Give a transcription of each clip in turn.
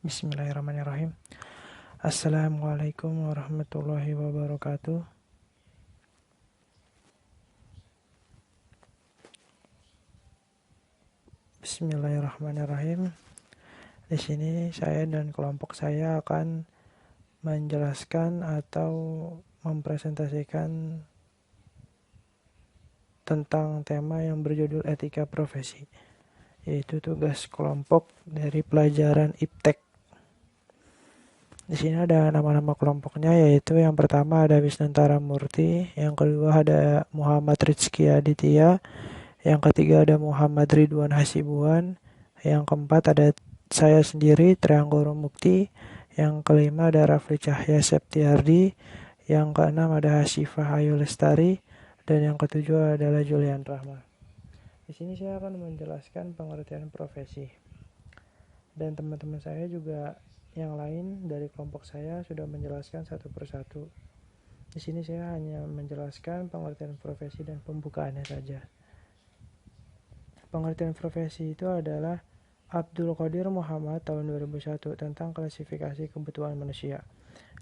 Bismillahirrahmanirrahim. Assalamualaikum warahmatullahi wabarakatuh. Bismillahirrahmanirrahim. Di sini saya dan kelompok saya akan menjelaskan atau mempresentasikan tentang tema yang berjudul etika profesi, yaitu tugas kelompok dari pelajaran IPTEK. Di sini ada nama-nama kelompoknya, yaitu yang pertama ada Wisnuntara Murti, yang kedua ada Muhammad Rizky Aditya, yang ketiga ada Muhammad Ridwan Hasibuan, yang keempat ada saya sendiri Trianggoro Mukti, yang kelima ada Rafli Cahya Septiardi, yang keenam ada Hasifah Ayu Lestari, dan yang ketujuh adalah Julian Rahma. Di sini saya akan menjelaskan pengertian profesi. Dan teman-teman saya juga yang lain dari kelompok saya sudah menjelaskan satu persatu. Di sini saya hanya menjelaskan pengertian profesi dan pembukaannya saja. Pengertian profesi itu adalah Abdul Qadir Muhammad tahun 2001 tentang klasifikasi kebutuhan manusia.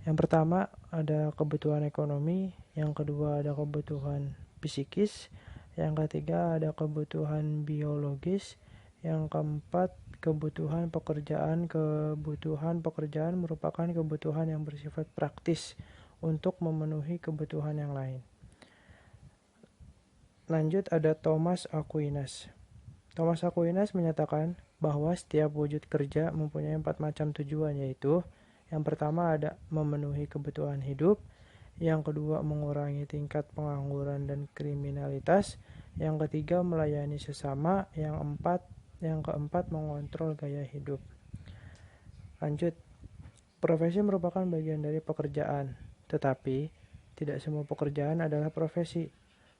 Yang pertama ada kebutuhan ekonomi, yang kedua ada kebutuhan psikis, yang ketiga ada kebutuhan biologis, yang keempat kebutuhan pekerjaan. Kebutuhan pekerjaan merupakan kebutuhan yang bersifat praktis untuk memenuhi kebutuhan yang lain. Lanjut ada Thomas Aquinas. Thomas Aquinas menyatakan bahwa setiap wujud kerja mempunyai 4 macam tujuan, yaitu yang pertama ada memenuhi kebutuhan hidup, yang kedua mengurangi tingkat pengangguran dan kriminalitas, yang ketiga melayani sesama, yang keempat mengontrol gaya hidup. Lanjut, profesi merupakan bagian dari pekerjaan, tetapi tidak semua pekerjaan adalah profesi.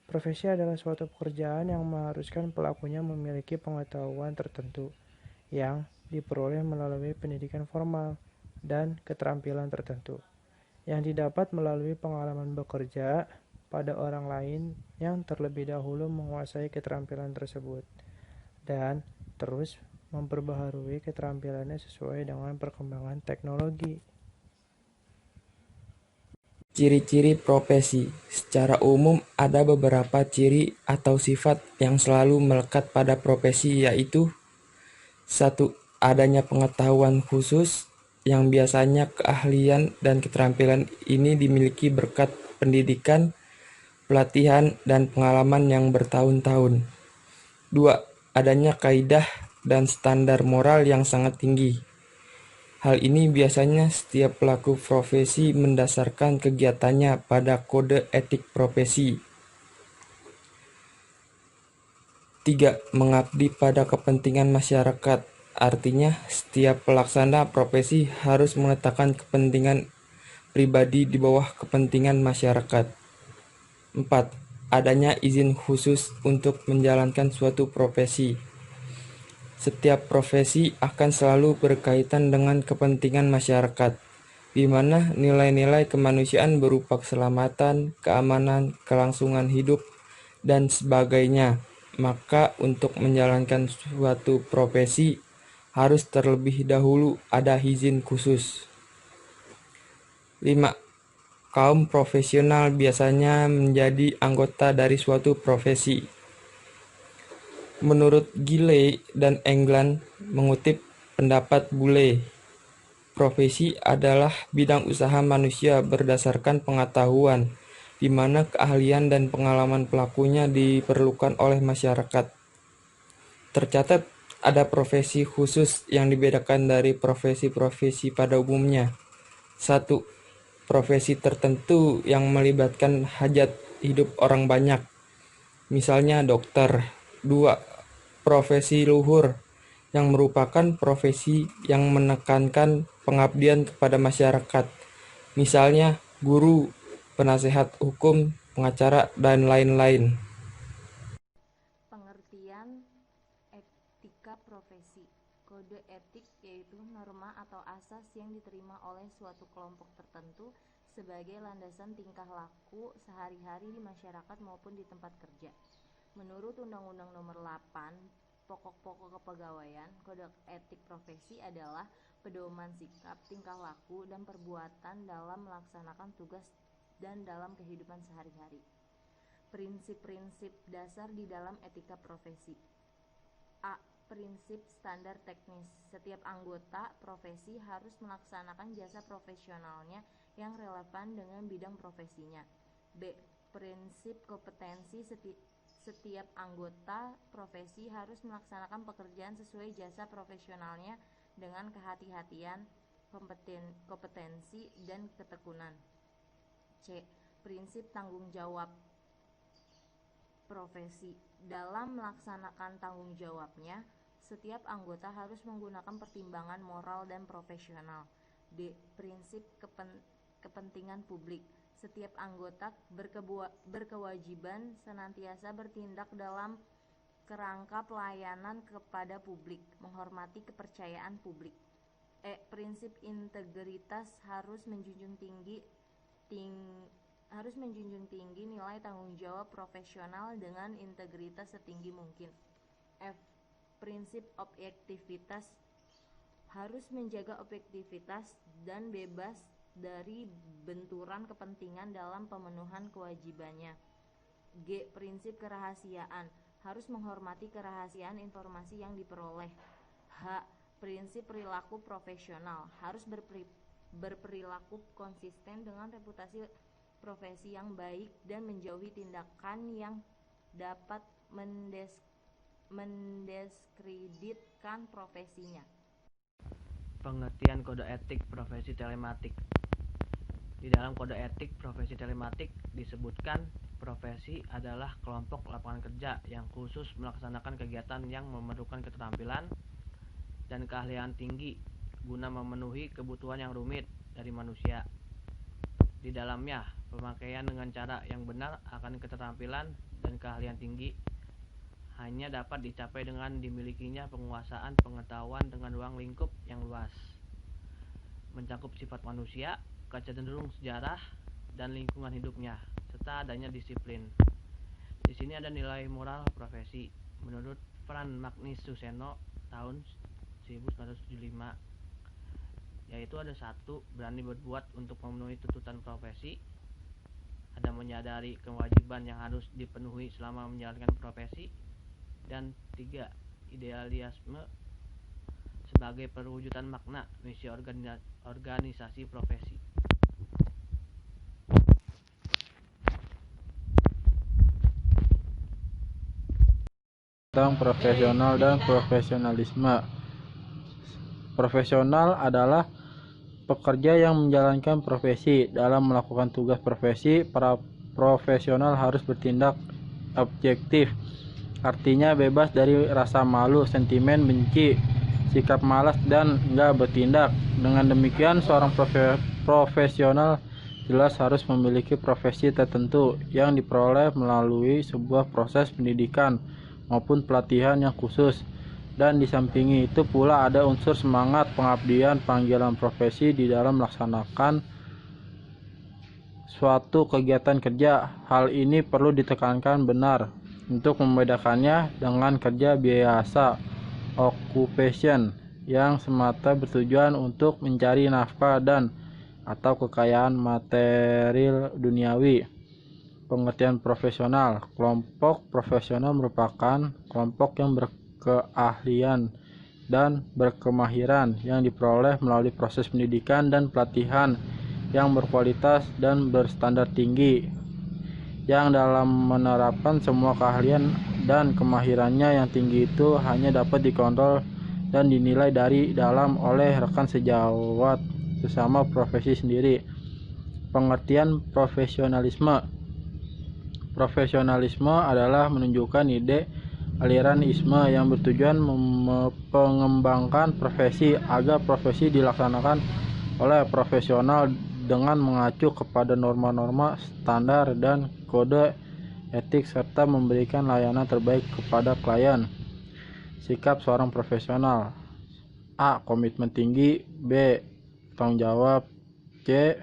Profesi adalah suatu pekerjaan yang mengharuskan pelakunya memiliki pengetahuan tertentu yang diperoleh melalui pendidikan formal dan keterampilan tertentu yang didapat melalui pengalaman bekerja pada orang lain yang terlebih dahulu menguasai keterampilan tersebut dan terus memperbaharui keterampilannya sesuai dengan perkembangan teknologi. Ciri-ciri profesi. Secara umum ada beberapa ciri atau sifat yang selalu melekat pada profesi, yaitu 1. Adanya pengetahuan khusus, yang biasanya keahlian dan keterampilan ini dimiliki berkat pendidikan, pelatihan, dan pengalaman yang bertahun-tahun. 2. Adanya kaidah dan standar moral yang sangat tinggi. Hal ini biasanya setiap pelaku profesi mendasarkan kegiatannya pada kode etik profesi. 3. Mengabdi pada kepentingan masyarakat. Artinya, setiap pelaksana profesi harus meletakkan kepentingan pribadi di bawah kepentingan masyarakat. 4. Adanya izin khusus untuk menjalankan suatu profesi. Setiap profesi akan selalu berkaitan dengan kepentingan masyarakat, di mana nilai-nilai kemanusiaan berupa keselamatan, keamanan, kelangsungan hidup, dan sebagainya. Maka untuk menjalankan suatu profesi harus terlebih dahulu ada izin khusus. 5. Kaum profesional biasanya menjadi anggota dari suatu profesi. Menurut Gilley dan England, mengutip pendapat Boole, profesi adalah bidang usaha manusia berdasarkan pengetahuan, di mana keahlian dan pengalaman pelakunya diperlukan oleh masyarakat. Tercatat ada profesi khusus yang dibedakan dari profesi-profesi pada umumnya. 1. Profesi tertentu yang melibatkan hajat hidup orang banyak, misalnya dokter. 2. Profesi luhur, yang merupakan profesi yang menekankan pengabdian kepada masyarakat, misalnya guru, penasehat hukum, pengacara, dan lain-lain. Pengertian etika profesi. Kode etik yaitu norma atau asas yang diterima oleh suatu kelompok tertentu sebagai landasan tingkah laku sehari-hari di masyarakat maupun di tempat kerja. Menurut Undang-Undang Nomor 8 pokok-pokok kepegawaian, kode etik profesi adalah pedoman sikap, tingkah laku, dan perbuatan dalam melaksanakan tugas dan dalam kehidupan sehari-hari. Prinsip-prinsip dasar di dalam etika profesi. A. Prinsip standar teknis. Setiap anggota profesi harus melaksanakan jasa profesionalnya yang relevan dengan bidang profesinya. B. Prinsip kompetensi. Setiap anggota profesi harus melaksanakan pekerjaan sesuai jasa profesionalnya dengan kehati-hatian, kompetensi, dan ketekunan. C. Prinsip tanggung jawab profesi. Dalam melaksanakan tanggung jawabnya, setiap anggota harus menggunakan pertimbangan moral dan profesional. D. Prinsip kepentingan publik. Setiap anggota berkewajiban senantiasa bertindak dalam kerangka pelayanan kepada publik, menghormati kepercayaan publik. E. Prinsip integritas harus menjunjung tinggi nilai tanggung jawab profesional dengan integritas setinggi mungkin. F. Prinsip objektivitas harus menjaga objektivitas dan bebas dari benturan kepentingan dalam pemenuhan kewajibannya. G. Prinsip kerahasiaan harus menghormati kerahasiaan informasi yang diperoleh. H. Prinsip perilaku profesional harus berperilaku konsisten dengan reputasi profesi yang baik dan menjauhi tindakan yang dapat mendiskreditkan profesinya. Pengertian kode etik profesi telematik. Di dalam kode etik profesi telematik disebutkan profesi adalah kelompok lapangan kerja yang khusus melaksanakan kegiatan yang memerlukan keterampilan dan keahlian tinggi guna memenuhi kebutuhan yang rumit dari manusia. Di dalamnya, pemakaian dengan cara yang benar akan keterampilan dan keahlian tinggi hanya dapat dicapai dengan dimilikinya penguasaan pengetahuan dengan ruang lingkup yang luas, mencakup sifat manusia, kecenderungan sejarah, dan lingkungan hidupnya, serta adanya disiplin. Di sini ada nilai moral profesi. Menurut Fran Magnis Suseno tahun 1975, yaitu ada 1. Berani berbuat untuk memenuhi tuntutan profesi. Ada menyadari kewajiban yang harus dipenuhi selama menjalankan profesi. Dan 3. Idealisme sebagai perwujudan makna misi organisasi profesi. Tentang profesional dan profesionalisme. Profesional adalah pekerja yang menjalankan profesi. Dalam melakukan tugas profesi, para profesional harus bertindak objektif. Artinya bebas dari rasa malu, sentimen benci, sikap malas, dan enggak bertindak. Dengan demikian, seorang profesional jelas harus memiliki profesi tertentu yang diperoleh melalui sebuah proses pendidikan maupun pelatihan yang khusus. Dan di samping itu pula ada unsur semangat pengabdian panggilan profesi di dalam melaksanakan suatu kegiatan kerja. Hal ini perlu ditekankan benar untuk membedakannya dengan kerja biasa occupation yang semata bertujuan untuk mencari nafkah dan atau kekayaan material duniawi. Pengertian profesional. Kelompok profesional merupakan kelompok yang berkeahlian dan berkemahiran yang diperoleh melalui proses pendidikan dan pelatihan yang berkualitas dan berstandar tinggi, yang dalam menerapkan semua keahlian dan kemahirannya yang tinggi itu hanya dapat dikontrol dan dinilai dari dalam oleh rekan sejawat sesama profesi sendiri. Pengertian profesionalisme. Profesionalisme adalah menunjukkan ide aliran isme yang bertujuan mengembangkan profesi agar profesi dilaksanakan oleh profesional dengan mengacu kepada norma-norma, standar, dan kode etik serta memberikan layanan terbaik kepada klien. Sikap seorang profesional. A. Komitmen tinggi. B. Tanggung jawab. C.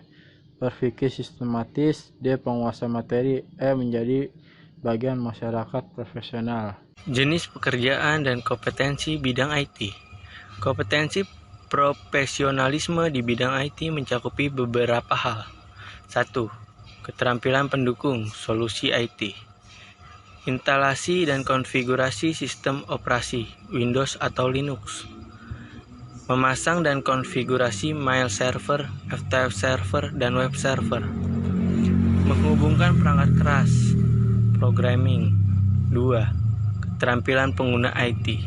Berpikir sistematis. D. Penguasa materi. E. Menjadi bagian masyarakat profesional. Jenis pekerjaan dan kompetensi bidang IT. Kompetensi profesionalisme di bidang IT mencakupi beberapa hal. 1. Keterampilan pendukung solusi IT. Instalasi dan konfigurasi sistem operasi Windows atau Linux. Memasang dan konfigurasi mail server, FTP server, dan web server. Menghubungkan perangkat keras, programming. 2. Keterampilan pengguna IT,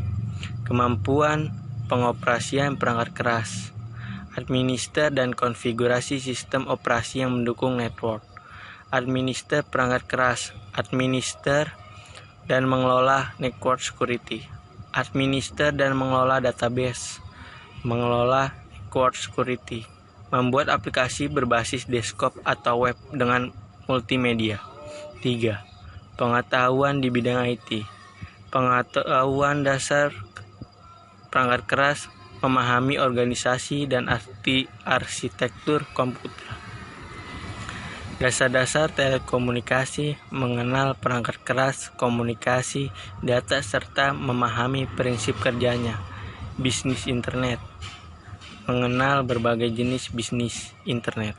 kemampuan pengoperasian perangkat keras, administer dan konfigurasi sistem operasi yang mendukung network, administer perangkat keras, administer dan mengelola network security, administer dan mengelola database, mengelola network security, membuat aplikasi berbasis desktop atau web dengan multimedia. 3. Pengetahuan di bidang IT. Pengetahuan dasar perangkat keras, memahami organisasi dan arsitektur komputer. Dasar-dasar telekomunikasi, mengenal perangkat keras, komunikasi, data, serta memahami prinsip kerjanya. Bisnis internet, mengenal berbagai jenis bisnis internet.